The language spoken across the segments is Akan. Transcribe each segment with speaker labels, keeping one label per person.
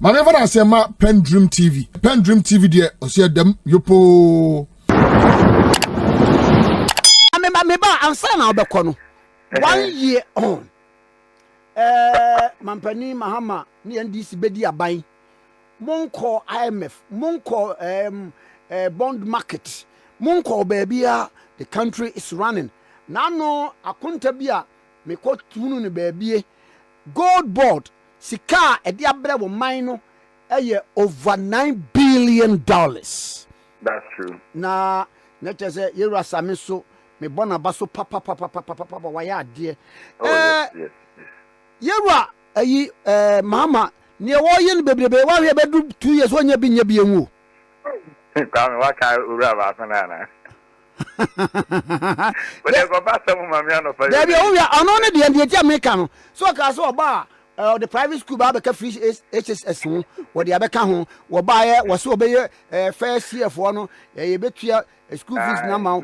Speaker 1: Mame fa say ma PENDREAM TV. PENDREAM TV de o se dem yopo.
Speaker 2: Ameba ansa na obekọ no. 1 year on. Mampani Mahama ni NDC bedi aban. Monko IMF, monko bond market. Monko baby the country is running. Nano akunta bia me ko tunu ne baby. Gold board sika e dia bre wo man no over $9 billion.
Speaker 3: That's true.
Speaker 2: Na say yera Sammy so me bona baso papa waya ade.
Speaker 3: Yes.
Speaker 2: Yera ayi mama ne wo yin bebrebe wa hwe bedu 2 years wonya bi nya bi enwu.
Speaker 3: Come wa ka ura ba fanana. But they go back some mama no for.
Speaker 2: There be o ya ono ne de tia make no. So ka so oba the private school ba be free HSS ho wo de abeka ho wo ba ye wo so obeye first year for no ye betua school fees na ma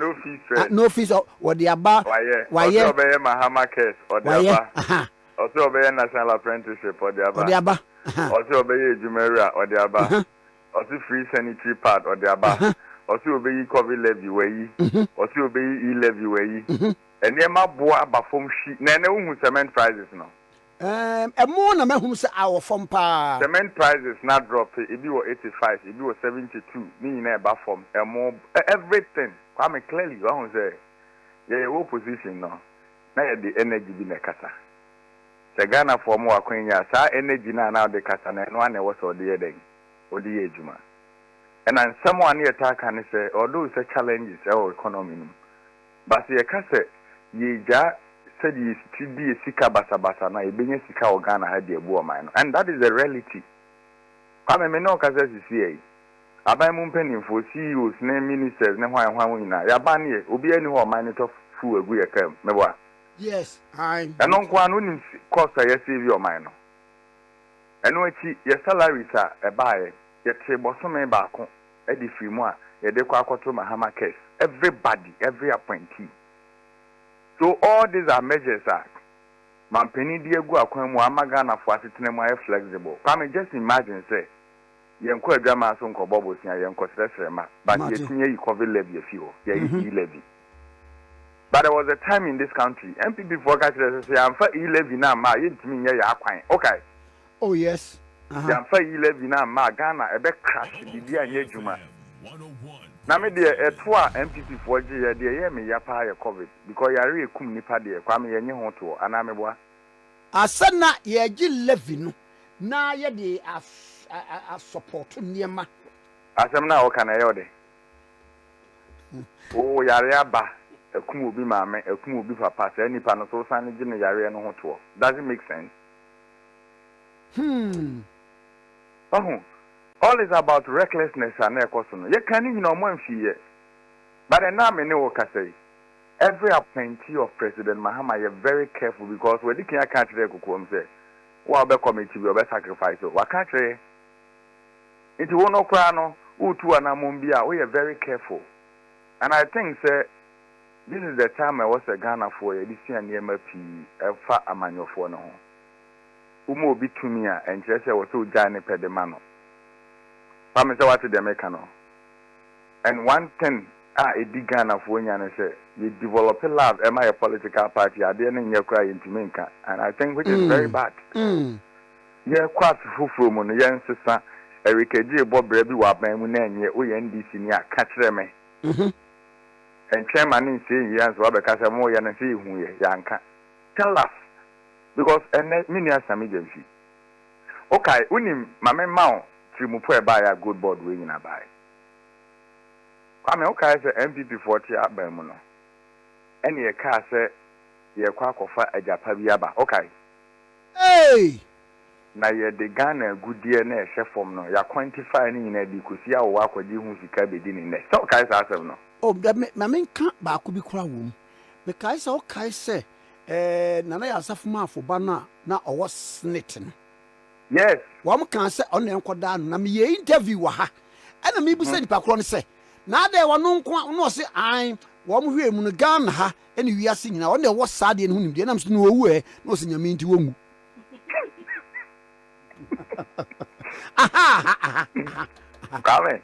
Speaker 2: no fees wo de aba
Speaker 3: why ye obeye Mahama case or de aba also obeye national apprenticeship or de aba also obeye Jumera or de aba also free sanitary pad or de aba also obeye COVID levy we also obeye e-levy we and ye ma boa aba from shi na na hu cement prices no.
Speaker 2: More na mehum se our form pa.
Speaker 3: Cement prices not drop. It be 85. It be 72. Me na ba form. More everything. Come clearly. I want say, yeah, your position no. Na the energy be na kasa. Se Ghana for more akwenya. Sa energy na the kasa na no one was or the den. Or the ejuma. And then someone here talk and say, although it's a challenges our economy, but the kasa ye ja. Said you should be a sika basa na ebenya sika organa ha de ebu oman no, and that is the reality. Kwame me no kasa sisi aban mu mpanimfo CEOs na ministers na hwan nyina ya ba ne obi ani ho oman ne to fu egu ye kam mebo.
Speaker 2: Yes, I.
Speaker 3: Eno nkwa no nim cost ya save oman no. Eno achi ye salaries a ebaaye ye tre bosome ba ko e di free mu a ye de kwa akoto Mahama case. Every appointee. So all these are measures that Mampeni Diego Aquemo Amagana for assisting flexible. Come just imagine say Yanko drama son Cobobos and Yanko Srema, but you cover levy a few, levy. But there was a time in this country, MPP forgot to say, I'm for e-levy now, my to me, okay.
Speaker 2: Oh, yes.
Speaker 3: I'm for e-levy now, my Ghana, a back crash, the dear Yejuma. Na me de etwa MPP for je de ye me ya pa ya COVID because ya re kum nipa de kwa me yenye ho to ana me boa
Speaker 2: asana ye gi levy no na ye de a support niema
Speaker 3: asem na o kana ye ode o yare aba ekum obi maame ekum obi papa sa nipa no so san je ne yare no ho to does it make sense? All is about recklessness and ekosono. You can't even know more fear. But now me know what I say. Every appointee of President Mahama, you're very careful because when you can't catch the kukum say, "What be committee will be sacrifice." What can't say? It won't no crano. Utu anamumbia. We are very careful, and I think say this is the time I was a Ghana for this year near MPP. Fa amanyo for no. Umo bitumia and just was so jani pedemano. I'm what the American. And one thing, a big Ghana for say, you develop a love. Am I a political party? I didn't hear cry into Minka, and I think which is very bad. Yeah, quite full from on the young sister, Erika J. Bob Breby Wabman, we NDC near catch them. And chairman in saying yes, because I'm more than see who Yanka. Tell us because and many are some Gyamfi. Okay, unim, Mamma Mount. Trimupo buy a good board wing in a buy. I mean, okay, say MPP 40 up by Mono. Any a car say, ye quack of a Japabiaba. Okay.
Speaker 2: Hey!
Speaker 3: Now ye the Ghana good DNA chef from no, ya quantifying in a decusia or walk with you who's cabin in there. So, Kai says no.
Speaker 2: Oh, my main can't back could be crown. Because okay, say, Nana Safma for Bana, now I was snitting.
Speaker 3: Yes.
Speaker 2: One can say on the uncle down, na me interview her. And me be said, Pacron say, now there were no say, I'm one way Munagan ha, and we are singing on the was sad in whom the enams no way, no sing a mean to whom.
Speaker 3: Kwame,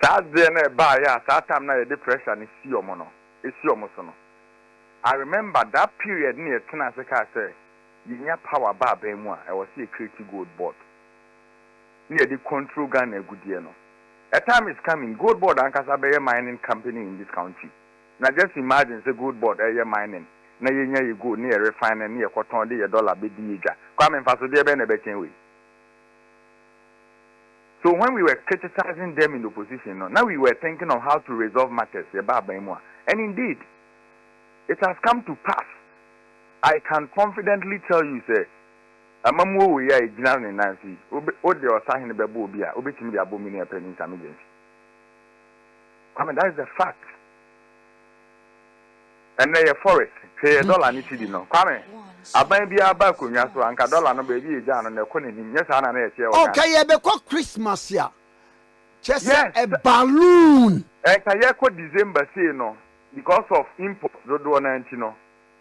Speaker 3: that day na ba ya, that time na the pressure ni see omo no. E see omo so no. I remember that period near Tenaseka say, you power bar bemwa, I was a creative gold board. Near the control gun a good year no. A time is coming, gold board and Casabe mining company in this country. Now just imagine the gold board a mining. Now you go near refining near cotton $1 bidija. Come and fast the benefit way. So when we were criticizing them in the opposition, now we were thinking of how to resolve matters about Bemwa. And indeed, it has come to pass. I can confidently tell you, sir, Amamu we are general in Nancy, Ode or Sahin Babobia, Obitim the Abomini Penny Emergency. I mean, that is a fact. And they are forest, say $1 need no. Come I buy be a back on your so and $1 no baby down on the corner. Yes, I
Speaker 2: okay, because Christmas, yeah. Just a balloon.
Speaker 3: And Kayako December say no. Because of import, Rodo no.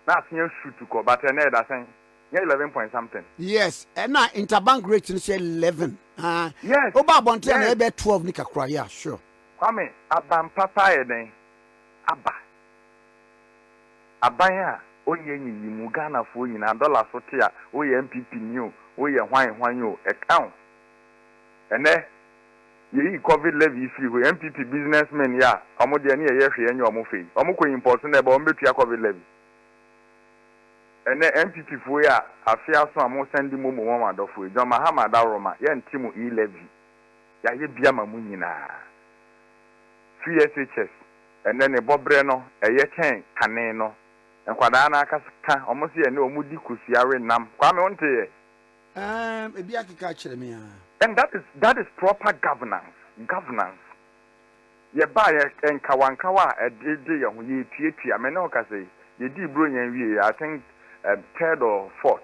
Speaker 3: That's your shoot to go, but another saying, 11 point something.
Speaker 2: Yes, and now interbank rate is 11.
Speaker 3: Yes.
Speaker 2: Oba Bonte ebe 12 nika kwa, yeah, sure.
Speaker 3: Kwame, abam papa eden. Abaya, oye ni mugana fo nyina dollar sotia, oye MPP new, oye hwan yo account. Ene ye COVID levy free we MPP businessmen ya omode ne ye hwe enyo omofei omko import na ba ombetua COVID levy ene MPP fo ya afia so amo send momo mama dofo ejo mahama da roma ye ntimu e levy ya ye bia mamu nyina free SHS ene ne bobre no eye chen kane no enkwada na akasaka omosi ye ne omudi kusiare nam kwame onte
Speaker 2: ebi akika kire me
Speaker 3: and that is proper governance. Ye buy en kawankawa e dey ye ho ye tietia me no ka say ye di bro nyan wie I think third or fourth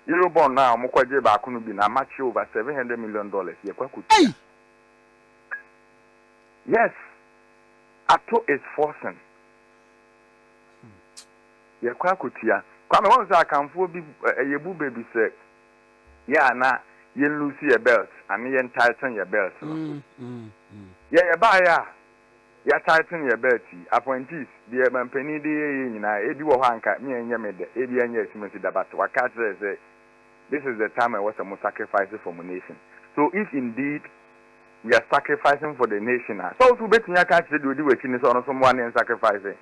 Speaker 3: Eurobond now mo kwaje ba ko no bi na match over $700 million ye kwakutia. Yes, Ato is forcing ye kwakutia kwa me won say akanfo bi ye bu baby say ya na you lose your belt and you tighten your belt. Yeah, buy ya tighten your belt. Appointees, the penny ebi wo hanka me enye me de ebi enye simenti da but waka say this is the time I was sacrificing for my nation. So if indeed we are sacrificing for the nation, so to bet you catch the do we finish on someone and sacrificing.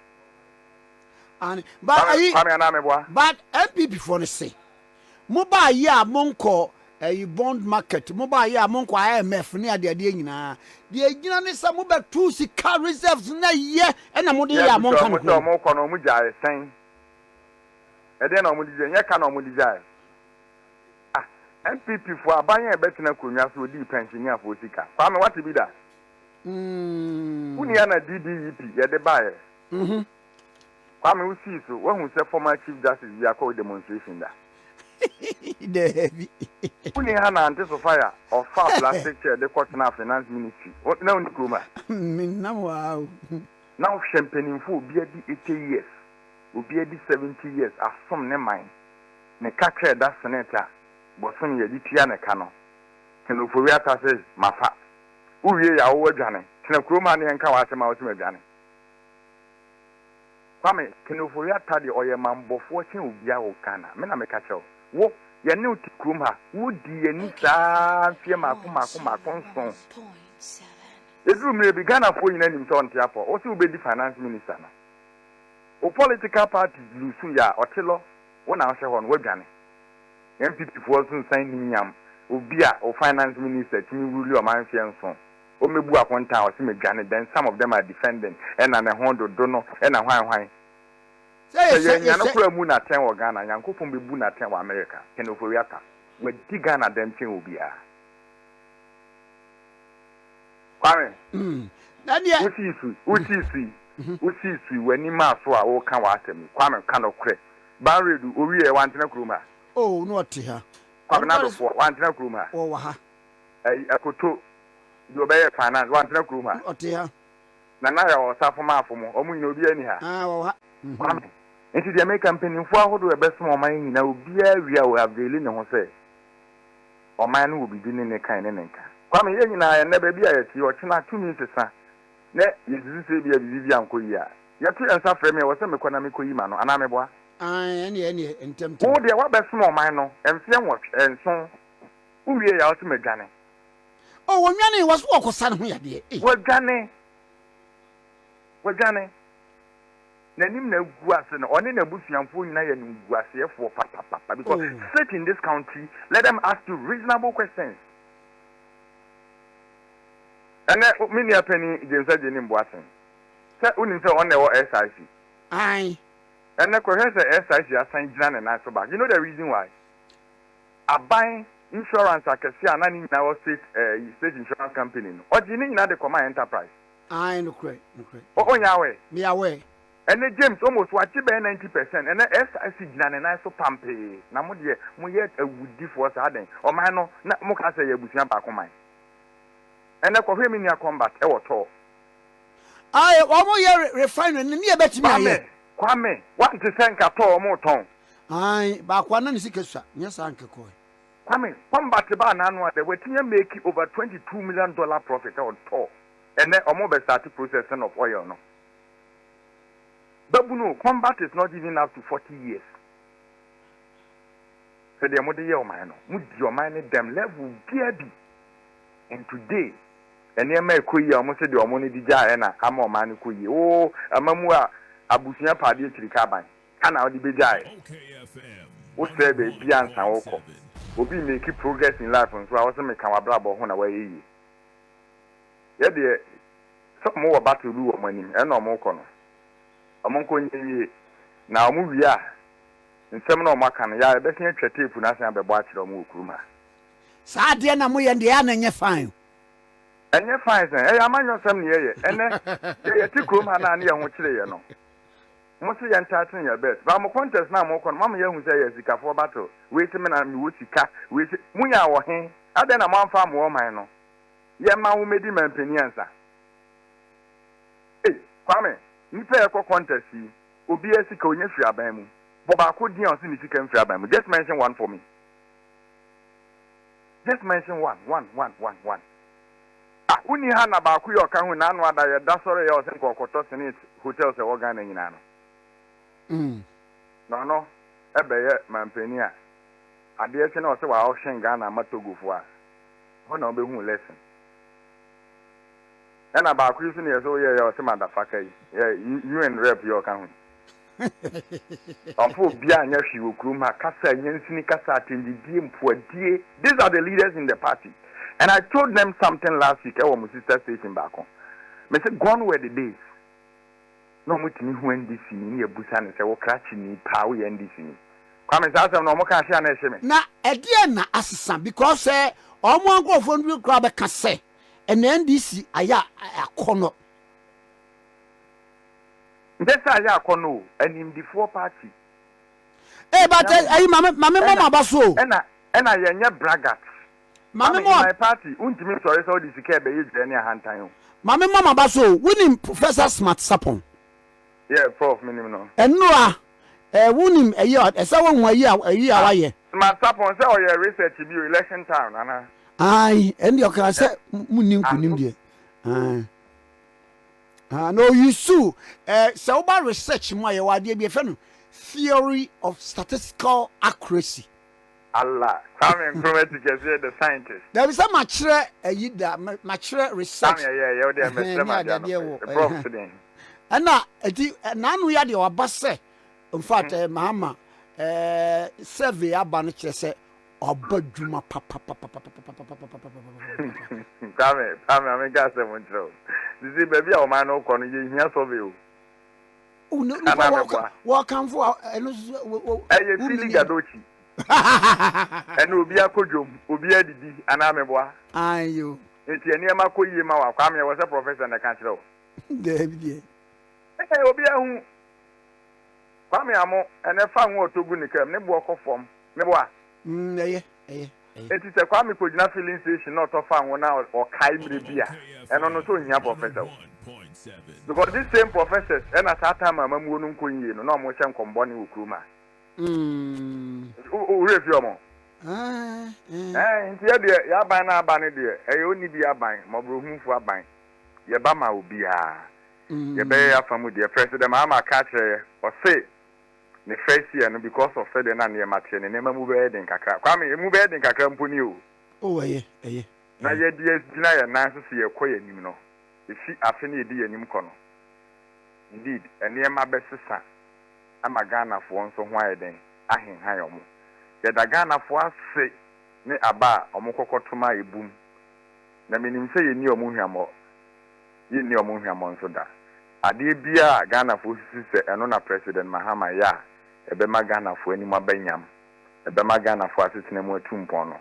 Speaker 2: And but MPP for the say mobile ya monko bond market mobile ya monko IMF ni ade nyina de nyina ne sa mobe two sika reserves na ye na mode ya monko no
Speaker 3: monko no mu jae sen e de na mu dije nya ka na mu dije MPP for abanye betina konwa so di pensioner for sika kwa me what be that uni na DDEP ye de bae kwa me usi so wo hu se former chief justice ya call demonstration da
Speaker 2: Devi.
Speaker 3: Uni hana anti-fire or far plastic chair, the Quatna Finance Ministry. What now, Nikroma?
Speaker 2: Wow.
Speaker 3: Now, champagne for be 80 years, will be 70 years, as some name mine. Nekaka, that senator, but some year, the Tiana Cano. Can Ufuriata says, Mapa. Uye, our Johnny. Tinakroma and Kawasama was Johnny. Kwame, can Ufuriata the oil man before watching Ubia Okana. Men, I'm a catcher. Wo ya ne otikum ha wo di ani saa fie makoma konson edu mre bi Ghana fo nyina nim so ntia fo o si obedi finance minister na o political party lusu ya otelo wo na hwe ho no wadwane MPP fo so nsan ni nyam obi a o finance minister timi wuli o man fie nso o mebu akonta o si medwane then some of them are defending and na ho do no and na hwan say yanokura mu na 10 wo Ghana yankopon be bu na 10 wo America ken oforiata we di Ghana dem chen obi a kwame
Speaker 2: na dia
Speaker 3: usi su wani ma so a wo kan wa atemi kwame kan okre banredu owi e wantena kuruma
Speaker 2: oh no oti ha
Speaker 3: kwame na do fo wantena kuruma
Speaker 2: wo wa ha
Speaker 3: akoto do be finance wantena kuruma
Speaker 2: oti ha
Speaker 3: na ya o safo ma afomo omu nyina obi ani ha
Speaker 2: wo ha
Speaker 3: kwame into the American company for ahodo e beso mo man nyina obi a wi a we aveli ne ho se ɔman no will be doing ne kan ne nka kwame yɛ nyinaa yɛ nɛbɛ bi a yɛti ɔkyena tumi sesa ne yɛsisi sɛ bi a bibi anko yi a yɛto yɛn nsa frɛ me wɔ sɛ mekɔ na mekɔ yi ma no anaa meboa
Speaker 2: ɛne ntɛm
Speaker 3: wo deɛ wabɛsom ɔman no ɛmfeɛ nwɔ nson wowie yɛ ɔsɛ madwane
Speaker 2: wɔnwane wɔ so wɔkɔsa ne ho yadeɛ
Speaker 3: wɔdwane n'anim na gu ase no ɔne n'abusuamfoɔ nyinaa yɛ no gu aseɛfoɔ papapapa because sit in this country let them ask you reasonable questions ɛnɛ me nua pani James Agyenim Boasen sɛ wonim sɛ ɔne ɛwɔ SIC ɛnɛ kɔhwɛ sɛ SIC asan gyina ne nan so back you know the reason why aban insurance akɛse a na ne nyinaa wɔ state insurance company no ɔgye ne nyinaa de kɔma enterprise
Speaker 2: nokorɛ
Speaker 3: ɔnya awɛ
Speaker 2: meyawɛ
Speaker 3: ɛnɛ James almost wakye bɛyɛ 90% ɛnɛ SIC gyina ne nan so pampee na mo deɛ moyɛ awudifoɔ saa den ɔman no na mo ka sɛ yɛ abusua baako man ɛnɛ kɔhwɛ me nua combat ɛwɔ tɔɔ
Speaker 2: ɔmo yɛ refinery ne yɛ bɛtumi ayɛ
Speaker 3: kwame wante sɛ nka tɔɔ ɔmo tɔn
Speaker 2: baako ana ne sika sua nyɛ saa nkekɔɛ
Speaker 3: kwame combat ba nano a de wetinye make over $22 million profit on tɔɔ ɛnɛ ɔmo bɛ start processing of oil no babuno combat is not even up to 40 years so the mo de yɛ ɔman no mo di ɔman ne dem level bia bi and today ɛnɛɛma ekoyi a ɔmo sɛ de ɔmo ne di gya ɛna ama ɔman ne koyi o amamu a abusua paade kyirika ban kana ɔde be gya ɛ wo sɛ be bia nsa wokɔ obi make progress in life nso a wo sɛ me kan wabrabɔ ho na wayɛ yi yɛ de so mo wɔ battle bi wɔ mo anim ɛna ɔmo kɔ no ɔmo nkɔ nyi na ɔmo wi a nsɛm na ɔmo aka no ya bɛsɛ atwa tape na asan bɛbɔ akyerɛ ɔmo wɔ kuruma
Speaker 2: saa deɛ na mo yɛ deɛ ya na nyɛ fine
Speaker 3: ɛnyɛ fine sɛ ɛyɛ amanyɔ sɛm ne yɛyɛ ɛnɛ yɛ ti kuruma na ne yɛ ho kyerɛ yɛ no mo se yɛ ntaten yɛ best ba mo contest na mo kɔ no mama yɛ hu sɛ yɛ sikafoɔ battle we se me na me wo sika we se mo nya wɔ he ade na mo amfa mo ɔman no yɛ ma wo medi mampani ansa kwame nipa yɛ kɔ contest yi obi yɛ sika onye firi aban mu bɔ baako din a ɔse ne sika mfiri aban mu just mention one for me just mention one uni ha na baako yɛ ɔka ho na anu ada yɛ da sɔrɔ yɛ ɔsɛ nkɔkɔtɔ senate hotel sɛ wɔ Ghana nyinaa no no ɛbɛyɛ mampani a adeɛ kyɛ na ɔsɛ wa ɔhyɛn Ghana ama Togofo a hɔ na ɔbɛhu lesson ɛna baako yi so ne yɛ sɛ ɔyɛ ɔsɛ madafaka yi UN rep yɛ ɔka ho ɔmfo obi a nyɛ hwee wɔ kurom ha kasa nyansini kasa atendidie mpoadie these are the leaders in the party and I told them something last week ɛwɔ mo sister station baako me say gone were the days no mutimi hu NDC ni ebusa ne sɛ wo krachi ni pa wo NDC ni kwame sa asɛm no mo ka hye na ɛhye me
Speaker 2: na ɛdeɛ na asesa because ɔmo ankɔfo ndu kra bɛka sɛ ɛna NDC aya akɔnɔ
Speaker 3: ndesa aya akɔnɔ animdifoɔ party
Speaker 2: but mame mama baso
Speaker 3: ɛna yɛnyɛ braggart
Speaker 2: mame mo
Speaker 3: my party untimi sɔre sɛ odi sika be yɛ ne ahantan o
Speaker 2: mame mama baso winning Professor Smart Sapon
Speaker 3: yeah prof minimum no
Speaker 2: enura wunim esa wo hu ayi awaye
Speaker 3: Smart Sapon say o ye research bi election time ana
Speaker 2: ai endi o kan say munim kunim de no you sue say about research mo aye wade bi efe no theory of statistical accuracy
Speaker 3: Allah Sammy Nkrumah say the scientist
Speaker 2: there is some machre ayi da machre research
Speaker 3: Sammy yeah o dey mesema prof today
Speaker 2: ana eti nanu ya de obase in fact mahama survey aba no kire se obadwuma papa
Speaker 3: Sammy ame ga se mo ntro disi baby a o ma no kɔ no ye hia survey o
Speaker 2: no wa kan fo eno
Speaker 3: eye feeling gadochi eno obi akodwom obi adidi ana meboa
Speaker 2: ayo
Speaker 3: enti eni ma koyie ma wa kwa me wo se professor na ka kire o
Speaker 2: David
Speaker 3: obi ahu kwa me amo ene fa hu otogu nikam ne bo okofom ne bo a
Speaker 2: eye
Speaker 3: enti se kwa me ko gina filling station na to fa hu na o kai mre bia eno no so hia professor because this same professors ena tata mama mu onu nkonye no na mo hye nkombo ne okuruma refi omo nti ya ban na aban de e yo ni bi aban mobrohunfu aban ye ba ma obi a ye be ya famu de president ma ka kire o say ne first year no because of said na ne ma tie ne ma mu be den kakra kwa me mu be den kakra mponi o
Speaker 2: eye
Speaker 3: na ye die dina ye nan so ye koye nim no efi afi na edi ye nim kono indeed ene ma be sesa ama Ghana fo nso ho ayeden ahen han yomo ye da Ghana fo ase ne aba omukokotoma ebum na menim se ye ni omuhwamo ye ni omuhwamo nso da ade bia Ghana fo sisi se eno na president Mahama ya ebe ma Ghana fo ani ma banyam ebe ma Ghana fo asetena mu atumpon no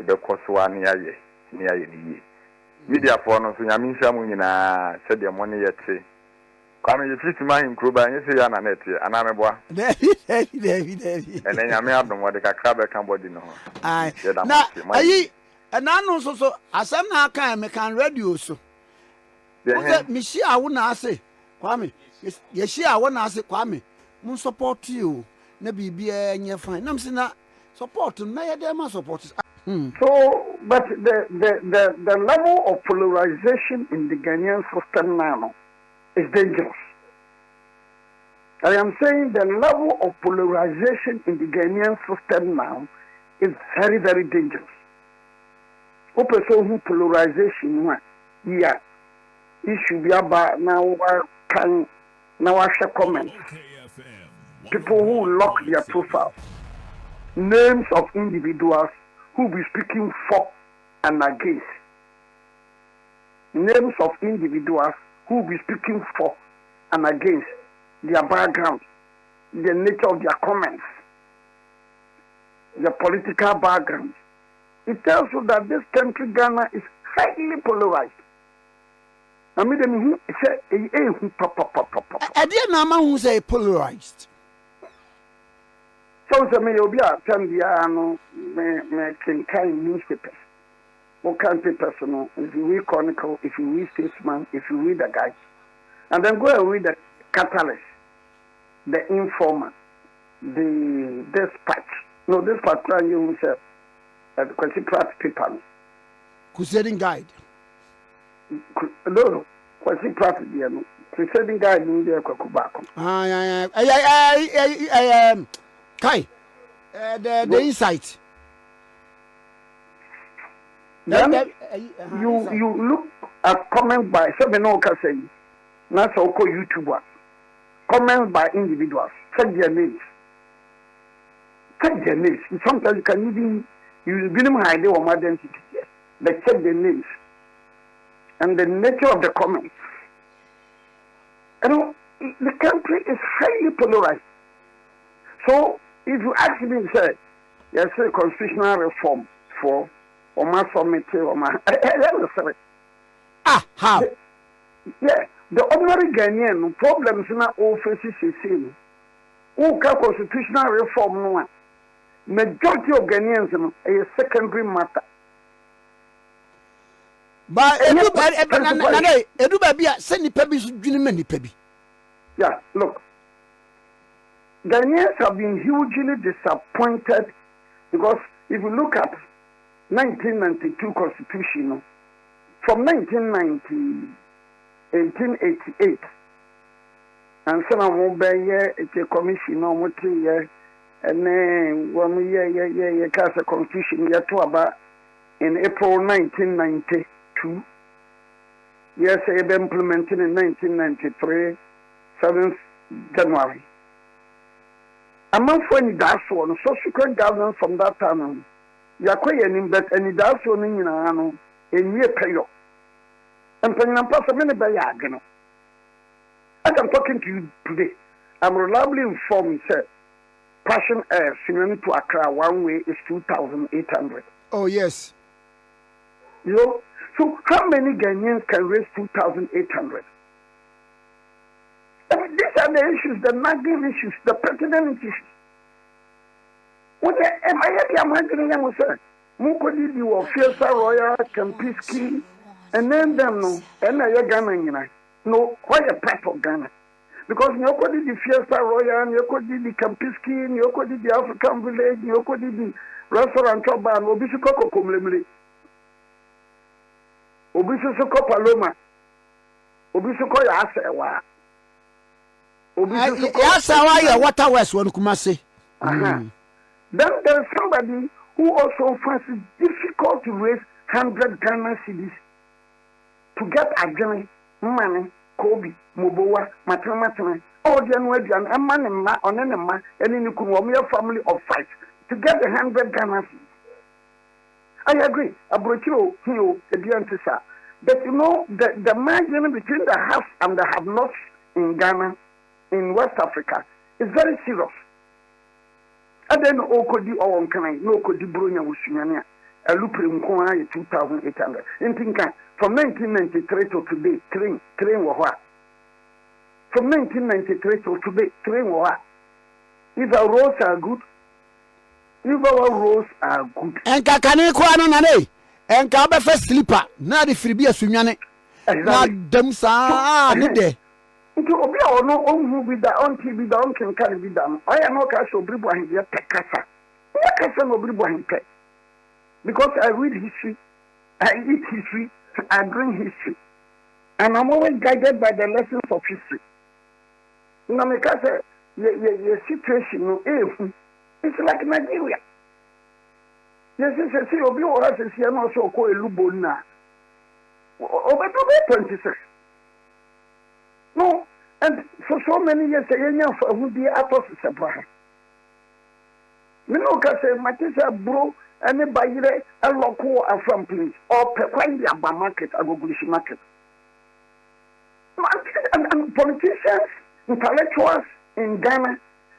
Speaker 3: ebe kosoa ne aye ni ye media fo no so nyame nhia mu nyina se de mo ne yete kwame ye fiti ma hin kroba nye se ya na net ana meboa David ene nyame adom wode kakra be kan body no
Speaker 2: ai na ayi na no so asem na aka me kan radio so oze mi shi awo na ase kwame ye shi awo na ase kwame mun support you na bibia nye fine nam se na support na ye dem support.
Speaker 4: So but the level of polarization in the Ghanaian system now is dangerous. I am saying the level of polarization in the Ghanaian system now is very, very dangerous. Open polarization, yeah, it should be about now. I shall comment. People who lock their profiles, names of individuals who be speaking for and against, names of individuals who will be speaking for and against, their background, the nature of their comments, their political background. It tells you that this country, Ghana, is highly polarized. I mean, say,
Speaker 2: I didn't know who say polarized.
Speaker 4: So, you'll be a Tandiano, making kind newspapers. What kind of personal? If you read Chronicle, if you read Statesman, if you read the guide, and then go and read the Catalyst, the Informer, the Dispatch. No, Dispatch, you say, the Quasi-Prat paper.
Speaker 2: Crusading Guide.
Speaker 4: No, Quasi-Prat, Crusading Guide, in the Kokubako.
Speaker 2: Kai, the Insight.
Speaker 4: Then you look at comments by Sabinoka saying, not so called YouTubers, comments by individuals, check their names. Check their names. Sometimes you can even use minimum idea of identity. But check their names and the nature of the comments. You know, the country is highly polarized. So if you ask me, say, yes, a constitutional reform for or my summit or my
Speaker 2: how?
Speaker 4: Yeah, the ordinary Ghanaian problems in our offices is seen. Who constitutional reform no majority of Ghanaians a secondary matter.
Speaker 2: But edu baby send pebi so dwene pebi.
Speaker 4: Yeah, look. Ghanaians have been hugely disappointed because if you look at 1992 Constitution, from 1888, and some of a commission on 3 years, and then 1 year, cast a constitution year to about in April 1992. Yes, it was implemented in 1993, 7th January. A month when that's one, subsequent governance from that time, you are quite an but and that's one in a year payo. And Penang Passamini by Yagano. As I'm talking to you today, I'm reliably informed, sir. Passion Air, Simon to Accra, one way is 2,800.
Speaker 2: Oh, yes.
Speaker 4: You know, so how many Ghanaians can raise 2,800? These are the issues, the nagging issues, the pertinent issues. What am I happy? I'm going to say, Mukodi, you are Fiesta Royal, Kampiski, and then them no, and I Ghana, no, quite a part of Ghana. Because you could the Fiesta Royal, you could the Kampiski, you could the African village, you could the restaurant oba no obi so kokomlemle obi so Paloma obi so ya asewa obi so
Speaker 2: ya asewa ya water west won Kumasi.
Speaker 4: Then there's somebody who also finds it difficult to raise 100 Ghana cedis to get a money, Kobe, Mobowa, Matama, all the Anwedian, and Manema, on Enema, and in the family of 5 to get the 100 Ghana cedis. I agree. Abrochiro, the Diantisa. But you know, the margin between the haves and the have-nots in Ghana, in West Africa, is very serious. And then Okodi or Onkanai, no Kodi Brunia Wusunia, a Lupri Mkoa 2,800. In Tinka, from 1993 to today, train war. From 1993 to today, train war. If our roads are good,
Speaker 2: and Kakane Kwano Nane, and Kabe first sleeper, not the free beer Sunyane, not them sa, need
Speaker 4: nti obi a ono onhu bi da onti bi da onken kan bi da I am not cash obi bo ahia tekasa ya kasa no obi bo ahia because I read history, I eat history, I drink history, and I'm always guided by the lessons of history. Na me kasa ye situation no it's like Nigeria. Yes, see obi o ha se sia no so ko elubo na obi to 26. No, and for so many years, I would be at us. Minoka say, Matisa bro, and a bayre, a local from place, or Pequandia market, a Goglish market. And politicians, intellectuals in Ghana,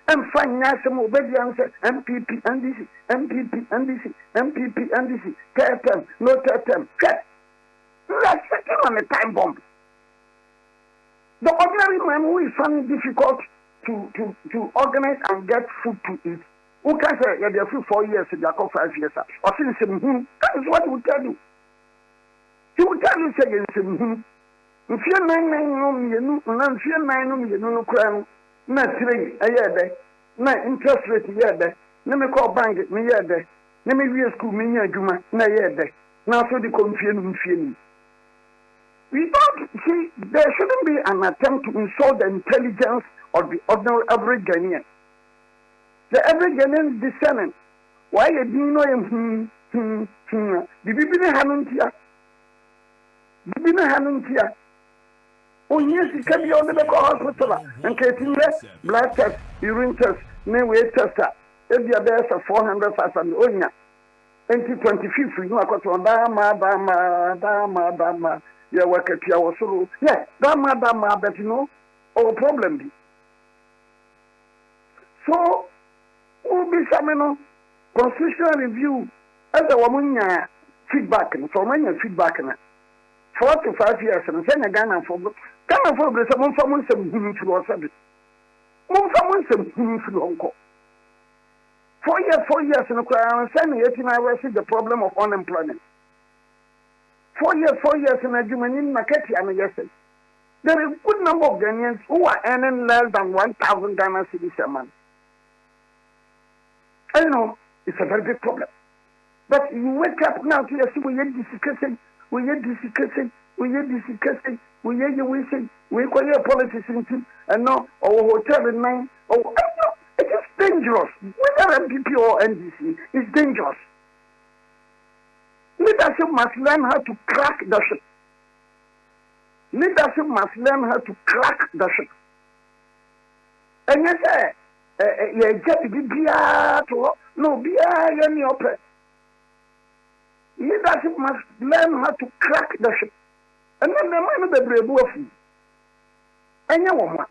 Speaker 4: and finance obedience, MPP and this, MPP and this, MPP and this, term, no term. Let's settle on a time bomb. The ordinary man who is finding difficult to organize and get food to eat, who can say, yeah, they're 4 years, they're 5 years, or since that is what he will tell you. He will tell you, say, if you're 9 if you're 9 no crown, not 3 a year day, not interest rate a year day, let me call bank me year day, let me real school me year Juma, na year day. Now, so the confusion. We don't see, there shouldn't be an attempt to insult the intelligence of the ordinary average Ghanaian. The average Ghanaian is discerning. Why you do know him? The Bibina Hanuntia. Bibina Hanuntia. Oh, yes, it can be on the local hospital. And getting blood test, urine test, name weight tester. If you are there for 400,000, oh, yeah. 2025, you are going to Dama. Yeah, work at your solo. Yeah, Dama, but you know, our problem. So, will be some constitutional review as a woman feedback, and for many feedback. 4 to 5 years, and send a Ghana for Ghana for someone some to or something. Someone some to Uncle. 4 years, and I'm sending 18 hours the problem of unemployment. 4 years in a Germany market, and yes, there is a good number of Ghanaians who are earning less than 1,000 Ghana cedis a month. I know it's a very big problem. But you wake up now to see we are discussing, we call your policies and now our hotel in 9. Oh, it is dangerous. Whether MPP or NDC, it's dangerous. Leadership must learn how to crack the ship. Leadership must learn how to crack the ship. And yes, you get to be no any open. Leadership must learn how to crack the ship. And then the man of the brave wolf. And your woman,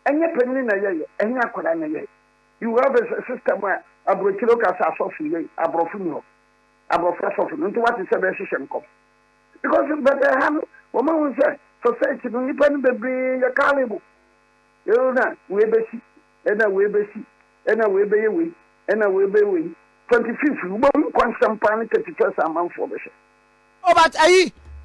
Speaker 4: and your penny, and your colony. You have a system where a brochiloka sassofy, a brofuno. About first into what is a decision come. Because but the hand woman will say, society don't depend the brain your caliber. You know, we be and a way be and a way be away, and a way be away. 25th, we won't want some panic 31st a month for the show.
Speaker 2: Oh, but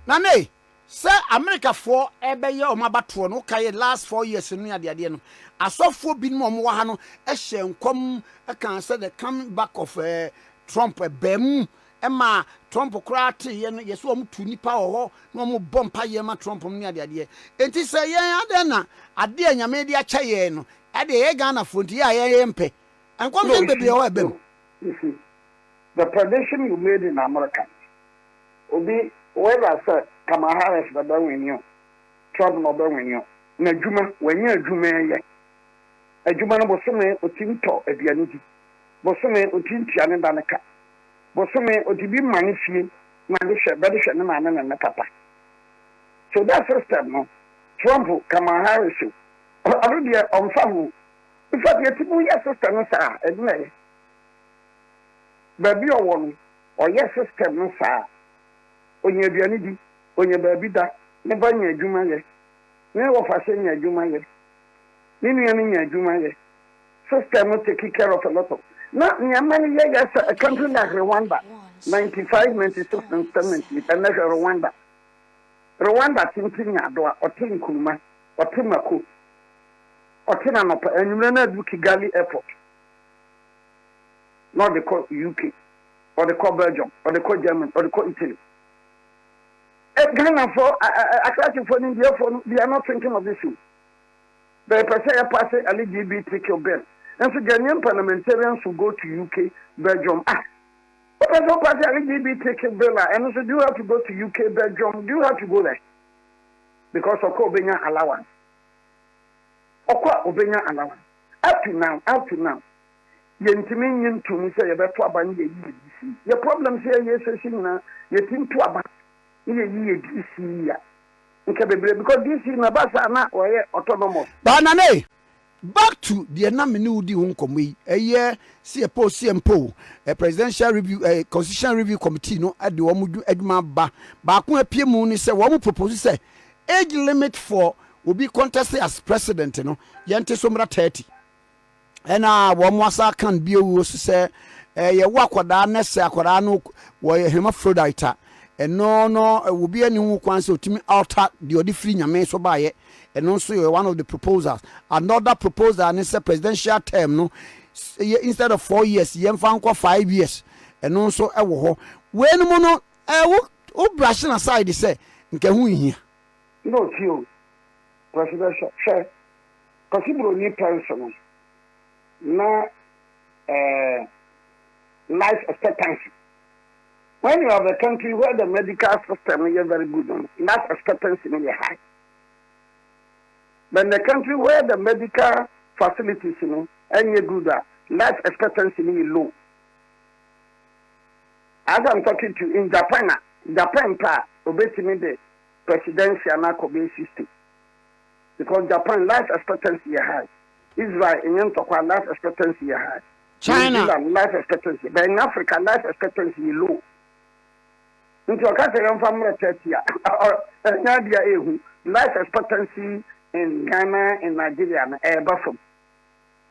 Speaker 2: Nane, sir, America for ebe ye o mabatro no kai last 4 years no ya de no. Asofo bi no mo ha no e hye nkom e kan say the come back of Trump bem Emma Trump krate ye so om tu nipa ho no mo bompa ye ma Trump no ade ade enti se ye ade na ade anyame de acha ye no ade ye Ghana fronti ya ye mpe enkom se bebe ho ebem.
Speaker 4: The prediction you made in America obi whether sir Kamala Harris be win you Trump no be win you na adwuma wanya adwuma ye adwuma no bosome otinto aduane di bosome otintia ne daneka bosome odibi mane fie na de hwe be de hwe ne mane ne papa. So that system no Trump Kamala Harris already on fahu in fact yetibu ya system no sa edna baby owon o ya system no sa onye aduane di onye baby da ne banya adwuma ye ne wo fa se nya adwuma ye ni nua ni nya adwuma ye system no take care of a lot of now nyamani ye yes a country like Rwanda 95 96 and 70 and Rwanda tintinya do otin kuruma otimako otina no pa enwure na du Kigali airport not the call UK or the call Belgium or the call Germany or the call Italy. Ghana for attractive for India for they are not thinking of this issue. The person pass LGBTQ bill. And so Ghanaian parliamentarians will go to UK, Belgium. What does not pass LGBTQ bill? And so do you have to go to UK, Belgium? Do you have to go there? Because of Obenya allowance. Obenya allowance. Up to now. Yentimin to me say about Waban ye. Your problem here, yes, you think to about ye DC. Because this is Nabasa na or autonomous.
Speaker 2: Banane. Back to the nominee di hunkomi a year see a post CMPO a presidential review a constitutional review committee no at the womudu edma ba ko apie mu ni say wo propose say age limit for will be contested as president no yente somra 30 and wo mo asa kan bi ewu so say ye wo akoda na se akoda no wo hermaphrodite and no will be any who kwan say otimi alter the odi free nyame so ba ye. And also one of the proposals. Another proposal is a presidential term, no, instead of 4 years, you have 5 years. And also when mono brushing aside, they say, who here?
Speaker 4: No, you presidential share. Consider new person. No life expectancy. When you have a country where the medical system is very good, life expectancy is high. But in the country where the medical facilities, any good, life expectancy is low. As I'm talking to you, in Japan obeying the presidential system. Because Japan life expectancy is high. Israel, in Yantokwa, life expectancy is high.
Speaker 2: China,
Speaker 4: life expectancy. But in Africa, life expectancy is low. Into a country, I'm from life expectancy in Ghana and Nigeria and Buffalo.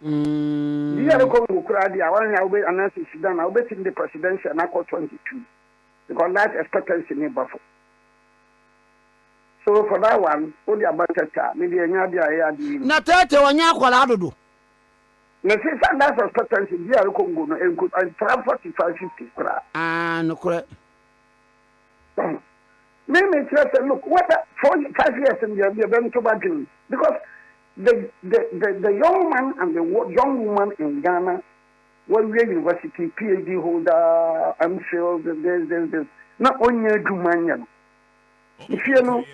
Speaker 4: The other Ukraine, I want to announce Sudan, I'll bet in the presidential and 22 because life expectancy in Buffalo. So for that one, only about maybe a year.
Speaker 2: Not 30 or Yakwalado.
Speaker 4: The system life expectancy, the other Congo, and could 45, 50.
Speaker 2: No correct.
Speaker 4: Maybe just look, what 5 years in the event to bargain because the young man and the young woman in Ghana, one university, PhD holder, MPhil, there's not only a Jumanian. If you know,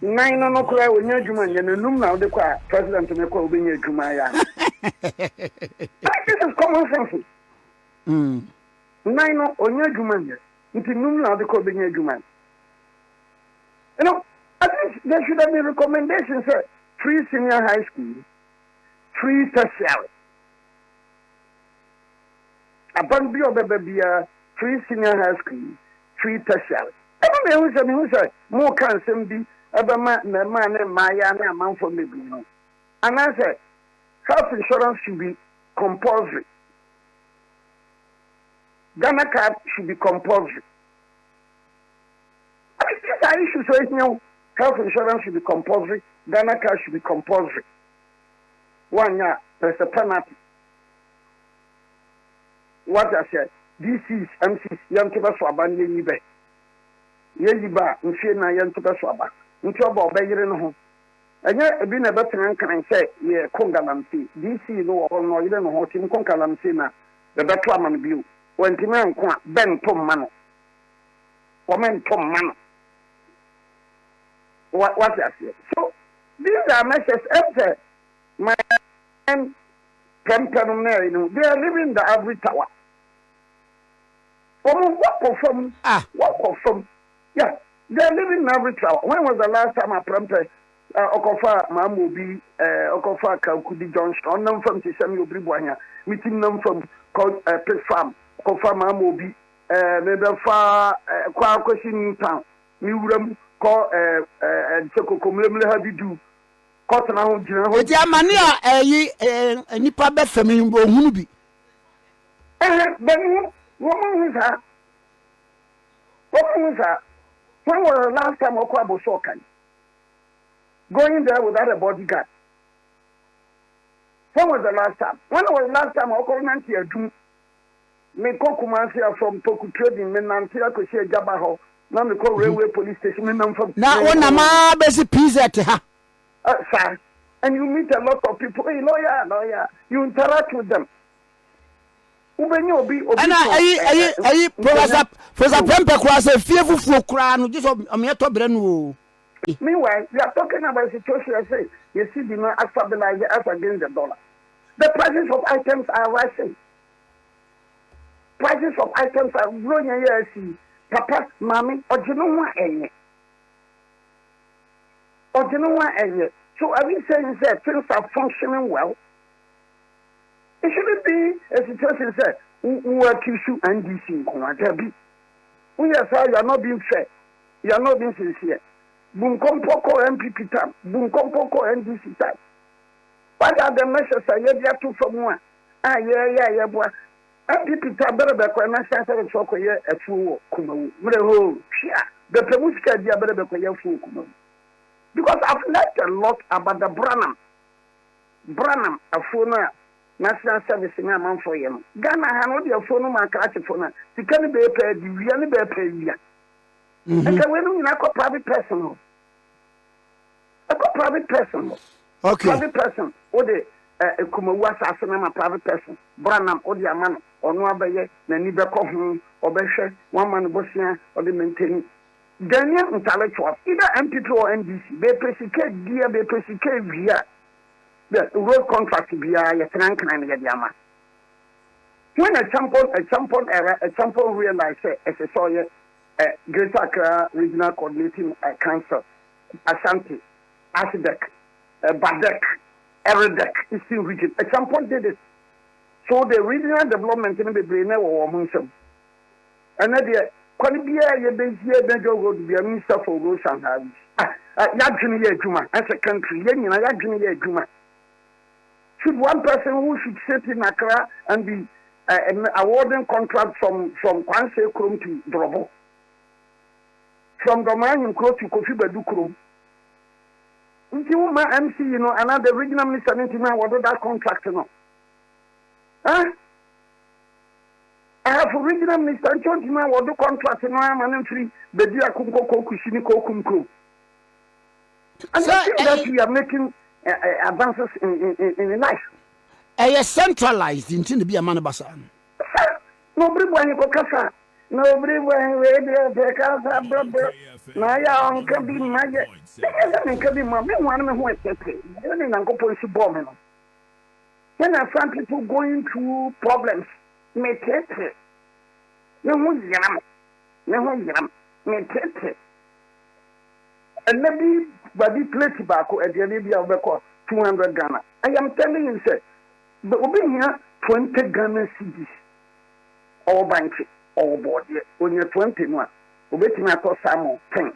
Speaker 4: 9 no cry when you're Jumanian, and room now the president to make a Jumaya. This is common sense. 9 no on your Jumanian, into room now the call being a Juman. You know, at least there should have been recommendations, sir. Free senior high school, free tertiary. Upon be free senior high school, free tertiary. Everybody who said, more can be ever man, Maya, and a man for me. And I said, health insurance should be compulsory. Ghana card should be compulsory. These are issues right now. Health insurance should be compulsory. Ghana card should be compulsory. 1 year, there's a penalty. What I said, DCs, MCs, Yantiba Swaban, Yenibe. Yeniba, Nshina Yantiba Swaba. Ntoba Bayer no. And yet, been a better and can say, ye Kongalamsi, DC no or no, even no Tim Kongalamsina, the better man view. When Timan Ben Tom Mano. Woman Tom Mano. What I say? So, these are measures after my Pempenonary, they are living the average tower. What from? Yeah, they are living in average tower. When was the last time I Prempe Okofa Mamobi, Okofa Kaukudi Johnston, none from Sammy Obribuania, meeting them from Pet Farm, Okofa Mamobi, maybe far Quaquashing Town, New Room, call Choco Comlemle Habidu.
Speaker 2: Mania, a nipa befemi Munubi.
Speaker 4: Then, woman is her. When was the last time Okwabo Sokan? Going there without a bodyguard. When was the last time? When was the last time Okonanti Adu? Me Kokumansia from Toku Trading, Menantia Koshia Jabaho, Namiko Railway Police Station, from
Speaker 2: now one ama basic pizza to her.
Speaker 4: Sir, and you meet a lot of people. Hey, lawyer, you interact with them. And
Speaker 2: Professor Pempe was a fearful for crown, just a mere brand.
Speaker 4: Meanwhile, we are talking about a situation. I say, you see, the not stabilize as against the dollar. The prices of items are rising. Prices of items are growing. Yes, Papa, Mommy, or you know what? Or you know what? So are we saying that things are functioning well? It shouldn't be a situation that we are tissue and DC. We are sorry, you are not being fair. You are not being sincere. Bunkompoko MPP time, Bunkompoko NDC time. What are the measures I have to from one? Yeah, boy. MPP time better be a national service for a fool. Kumu, the Pemuska, the better be a fool. Because I've learned a lot about the Branham, a phone, national service in a month for you. Ghana, I know your phone, my catch phone. You can't be paid, you really be paid. And when you not a private person, okay, private person, or the Kumawa Sassanam, a private person, Branham, or the man, or no Abaye, Naniba Kohun, or Beshe, one man Bosnia, or the maintaining. Ghanaian intellectuals, either MPP or NDC, they persecute via, the road contract via a trunk and a diamond. When a champion era, a champion realized as a soil, Greater Accra Regional Coordinating Council, Ashanti, Ashidek, Badek, Eredek, Eastern Region, a champion did it. So the regional development in the brain or Munson. And then Qualibia, your base here, then you go to be a minister for roads and highways. Yajuni Juma, as a country, Yajuni Juma. Should one person who should sit in Accra and be awarding contract from Kwanse Krum to Drobo? From the man in Kro to Kofi Badu Krum? Until my MC, another regional minister, what that contract, Huh? I have original minister and told him what the contract in my man and free, the dear Kumko Kushini Kokumko. And I think that we are making advances in life.
Speaker 2: I centralized into the be a man of Bassan.
Speaker 4: Nobody when you go Casa. Nobody when radio take out a brother. Naya can be magic. Can be my one who is taking. You didn't go police bombing. When I find people going through problems, make it. No one make it. And maybe body plate tobacco at the end of the 200 Ghana. I am telling you, sir, but we here 20 Ghana cities or banking or board when you're 21. We waiting at Simon 10.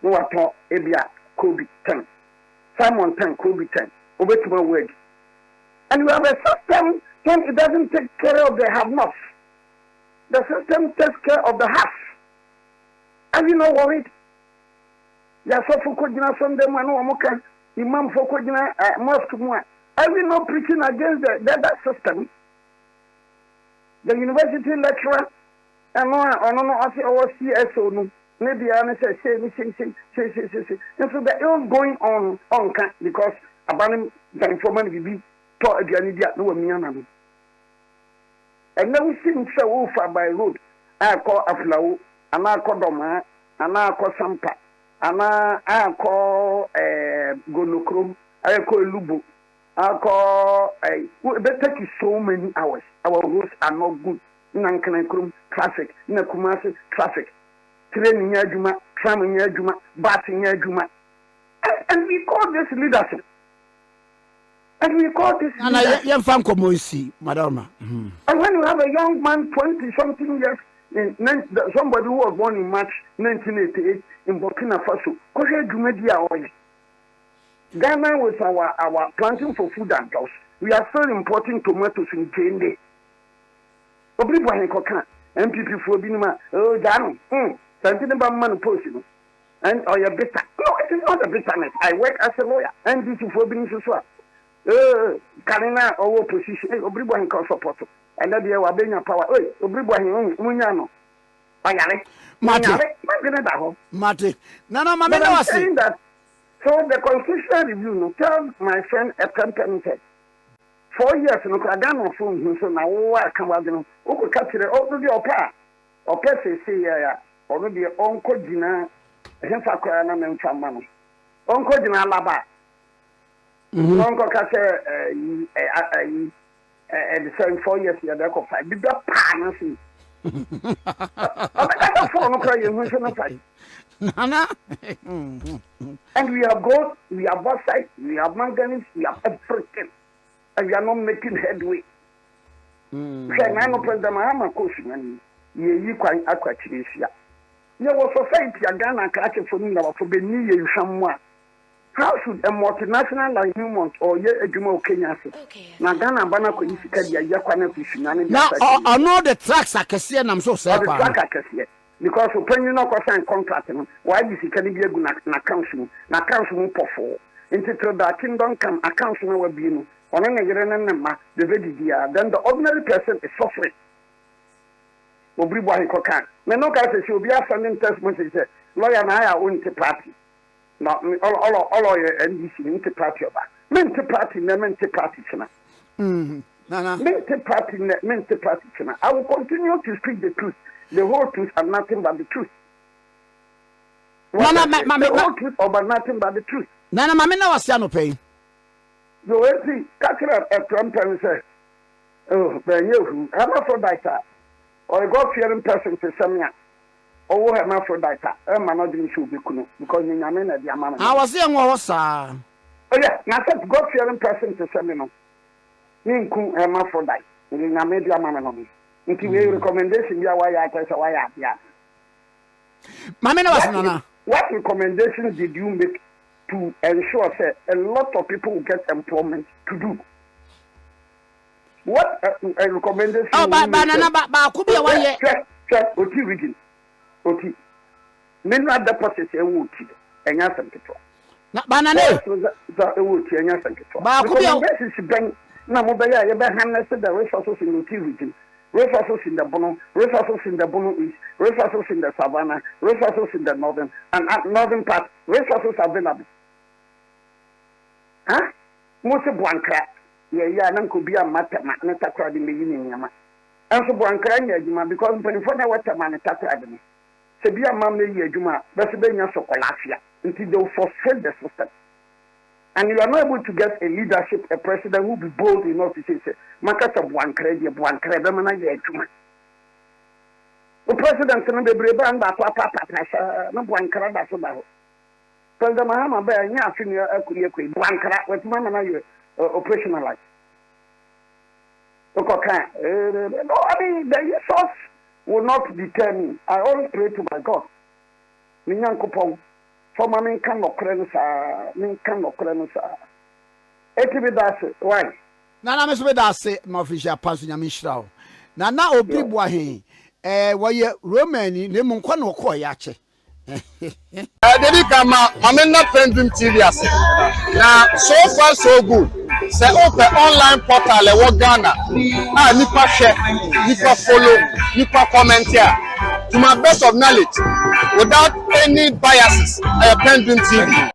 Speaker 4: No, I thought Ebia Kobe 10. Simon 10, Kobe 10. We wait my word. And you have a system when it doesn't take care of the have-nots. The system takes care of the half. Are you not worried? Ya so fukujina Sunday man omoka imam fukujina mosque mo. Are we not preaching against that system? the university lecturer and our CSO no maybe I say and so that it was going on because abanim the informant will be taught again no me and now we see so far by road I call Aflawo and I call Doma and I call Sampa and I call Gonokrom I call Lubu I call it take you so many hours. Our roads are not good. Nankanakrum traffic, Nakumasi traffic, train in Yajuma, tram in Yajuma, bus in Yajuma. And we call this leadership. And we call this
Speaker 2: Madama.
Speaker 4: And when you have a young man, 20-something years, somebody who was born in March 1988 in Burkina Faso, Ghana was our planting for food and jobs. We are still importing tomatoes in Jende. Obrigado, Cocan. MPP for Binima. Oh, Jano. Something about man posting. And or your bitter. No, it is not a bitterness. I work as a lawyer. MPP for Binima. Karina or opposition. Obrigado, call support. And that you are being a power. Obrigado, Munyano.
Speaker 2: Mate. No, Mamma was saying
Speaker 4: that. So the constitutional review, tell my friend a company said, 4 years no Ghana phone so now what can we do? Who capture the opa say ya or the uncle Gina Hensakana and Chamano. Uncle Gina Laba. Uncle Casse the same 4 years here, they could fight. Did that partnership? I phone crying.
Speaker 2: Nana.
Speaker 4: And we have gold, we have bauxite, we have manganese, we have everything. And we are not making headway. How should a multinational like Newmont or Jumo Kenya say? Now, Ghana Banako is Yakwana fishing.
Speaker 2: Now, I know the tracks I can see, and I'm so sad.
Speaker 4: The track I can see. Because when you know sign contract, why is it can be a good council? Now, council for into the kingdom come a council will be on the vegia. Then the ordinary person is suffering. Obrigado, Cocan. Men no guys will be sending test message. Lawyer and I are on the party. Now, all your NDC into party over. Mente party, mente party. Mente party. I will continue to speak the truth. The whole truth and nothing but the truth. The whole truth about nothing but the truth.
Speaker 2: Nana, Mamma was no pay.
Speaker 4: You will see, Catherine at Trump and say, oh, then you, hermaphrodite, or a God-fearing person to Sammy, or hermaphrodite, managing should be cool, because you are at the amount.
Speaker 2: I was saying, oh,
Speaker 4: yeah, now said God-fearing person to Sammy. Ninku hermaphrodite, in a media man. Into a recommendation, why I tell why I yeah.
Speaker 2: Mamma was Nana.
Speaker 4: What recommendations did you make to ensure that a lot of people will get employment to do? What a recommendation?
Speaker 2: Oh, but could be a way.
Speaker 4: Oti reading. Oti. Men not deposits a wood and yes, and control.
Speaker 2: Not banana.
Speaker 4: The wood and yes, and control.
Speaker 2: But could be a
Speaker 4: bank. Now, Mobile, you better handle the resources in the region. Resources in the Bono, resources in the Bono East, resources in the Savannah, resources in the northern and northern part, resources available. Huh? Most of one crack. Yeah, could be a matter, not a crowd in the union. And so one crying, because when for the water man attack academy. So be a mamma, Yajuma, but then you're so Olafia until they frustrate the system. And you are not able to get a leadership, a president who will be bold enough to say, Market of one credit, the president, and the brave and that papa, no one credit as well. So the Mahama Bear, one credit with Mamma operationalized. No, I mean, the resource will not determine. I always pray to my God. Minyankopong. For my main can of credits are why?
Speaker 2: Nana, Miss Weda say, my official passing a mishrow. Nana Obrigwahi, why Roman, Lemonquano Koyache.
Speaker 5: Dedicama, I'm not pending TV. Now, so far, so good. Say open online portal e wo Ghana. Nipa share, nipa follow, nipa comment here. To my best of knowledge, without any biases, I PENDREAM TV.